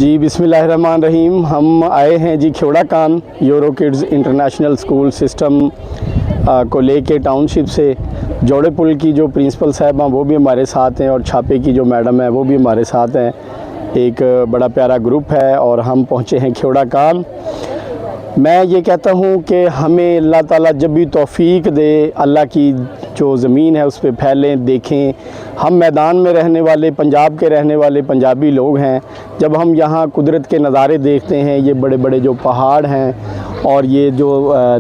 जी बिस्मिल्लाहिर्रहमानिर्रहीम। हम आए हैं जी खेवड़ा कान Euro kids international school system को लेके टाउनशिप से। जोड़े पुल की जो प्रिंसिपल साहब हैं वो भी हमारे साथ हैं और छापे की जो मैडम है वो भी हमारे साथ हैं। एक बड़ा प्यारा ग्रुप है और हम पहुँचे हैं खेवड़ा कान। मैं ये कहता हूँ कि हमें अल्लाह ताला जब भी तौफीक दे, अल्लाह की जो ज़मीन है उस पर फैलें, देखें। हम मैदान में रहने वाले, पंजाब के रहने वाले पंजाबी लोग हैं। जब हम यहाँ कुदरत के नज़ारे देखते हैं, ये बड़े बड़े जो पहाड़ हैं और ये जो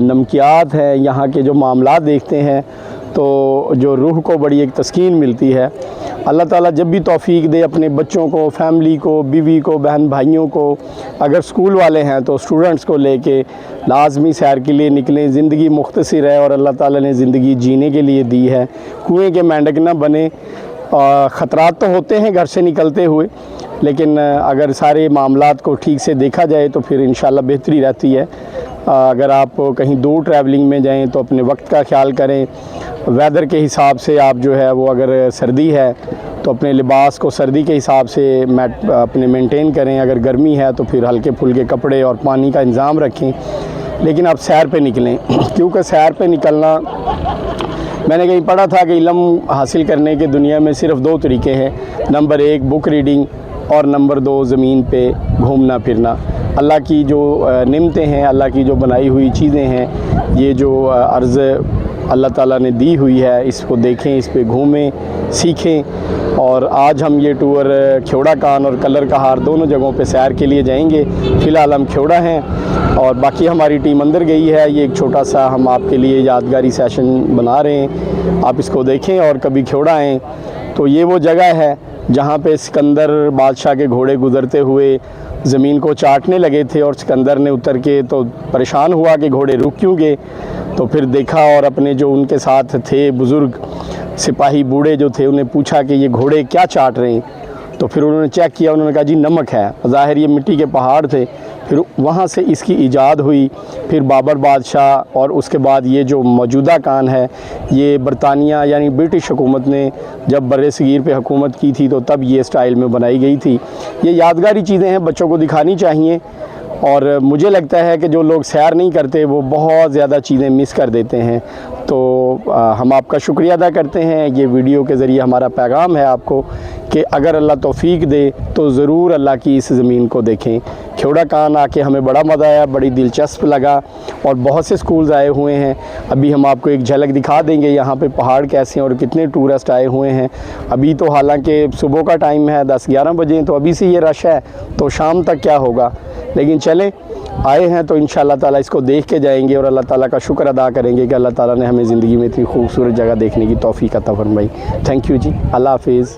नमकियात हैं, यहाँ के जो मामलात देखते हैं तो जो रूह को बड़ी एक तस्कीन मिलती है। अल्लाह ताला जब भी तौफीक दे अपने बच्चों को, फैमिली को, बीवी को, बहन भाइयों को, अगर स्कूल वाले हैं तो स्टूडेंट्स को लेके लाजमी सैर के लिए निकलें। ज़िंदगी मुख्तसर है और अल्लाह ताला ने ज़िंदगी जीने के लिए दी है। कुएं के मेंढक ना बने। ख़तरात तो होते हैं घर से निकलते हुए, लेकिन अगर सारे मामलात को ठीक से देखा जाए तो फिर इंशाल्लाह बेहतरी रहती है। अगर आप कहीं दूर ट्रैवलिंग में जाएं तो अपने वक्त का ख्याल करें। वेदर के हिसाब से आप जो है वो, अगर सर्दी है तो अपने लिबास को सर्दी के हिसाब से अपने मेंटेन करें। अगर गर्मी है तो फिर हल्के फुल्के कपड़े और पानी का इंतज़ाम रखें। लेकिन आप सैर पे निकलें, क्योंकि सैर पे निकलना, मैंने कहीं पढ़ा था कि इल्म हासिल करने के दुनिया में सिर्फ़ दो तरीके हैं। नंबर 1 बुक रीडिंग और नंबर 2 ज़मीन पे घूमना फिरना। अल्लाह की जो नेमतें हैं, अल्लाह की जो बनाई हुई चीज़ें हैं, ये जो अर्ज़ अल्लाह ताला ने दी हुई है, इसको देखें, इस पे घूमें, सीखें। और आज हम ये टूर खेवड़ा कान और कलर कहार दोनों जगहों पे सैर के लिए जाएंगे। फ़िलहाल हम खेवड़ा हैं और बाकी हमारी टीम अंदर गई है। ये एक छोटा सा हम आपके लिए यादगारी सेशन बना रहे हैं, आप इसको देखें और कभी खेवड़ा आएँ तो ये वो जगह है जहाँ पे सिकंदर बादशाह के घोड़े गुज़रते हुए ज़मीन को चाटने लगे थे और सिकंदर ने उतर के तो परेशान हुआ कि घोड़े रुक क्यों गए। तो फिर देखा और अपने जो उनके साथ थे बुज़ुर्ग सिपाही बूढ़े जो थे, उन्हें पूछा कि ये घोड़े क्या चाट रहे हैं। तो फिर उन्होंने चेक किया, उन्होंने कहा जी नमक है। ज़ाहिर ये मिट्टी के पहाड़ थे। फिर वहाँ से इसकी ईजाद हुई। फिर बाबर बादशाह और उसके बाद ये जो मौजूदा कान है, ये बरतानिया यानी ब्रिटिश हुकूमत ने जब बर्र-ए-सगीर पे हुकूमत की थी तो तब ये स्टाइल में बनाई गई थी। ये यादगारी चीज़ें हैं, बच्चों को दिखानी चाहिए। और मुझे लगता है कि जो लोग सैर नहीं करते वो बहुत ज़्यादा चीज़ें मिस कर देते हैं। तो हम आपका शुक्रिया अदा करते हैं। ये वीडियो के ज़रिए हमारा पैगाम है आपको कि अगर अल्लाह तौफीक दे तो ज़रूर अल्लाह की इस ज़मीन को देखें। खेवड़ा कान आके हमें बड़ा मज़ा आया, बड़ी दिलचस्प लगा और बहुत से स्कूल्स आए हुए हैं। अभी हम आपको एक झलक दिखा देंगे यहाँ पे पहाड़ कैसे हैं और कितने टूरिस्ट आए हुए हैं। अभी तो हालांकि सुबह का टाइम है, 10-11 बजे, तो अभी से ये रश है, तो शाम तक क्या होगा। लेकिन चलें, आए हैं तो इंशाअल्लाह ताला इसको देख के जाएंगे और अल्लाह ताला का शुक्र अदा करेंगे कि अल्लाह ताला ने हमें ज़िंदगी में इतनी खूबसूरत जगह देखने की तौफीक अता फरमाई। थैंक यू जी, अल्लाह हाफिज़।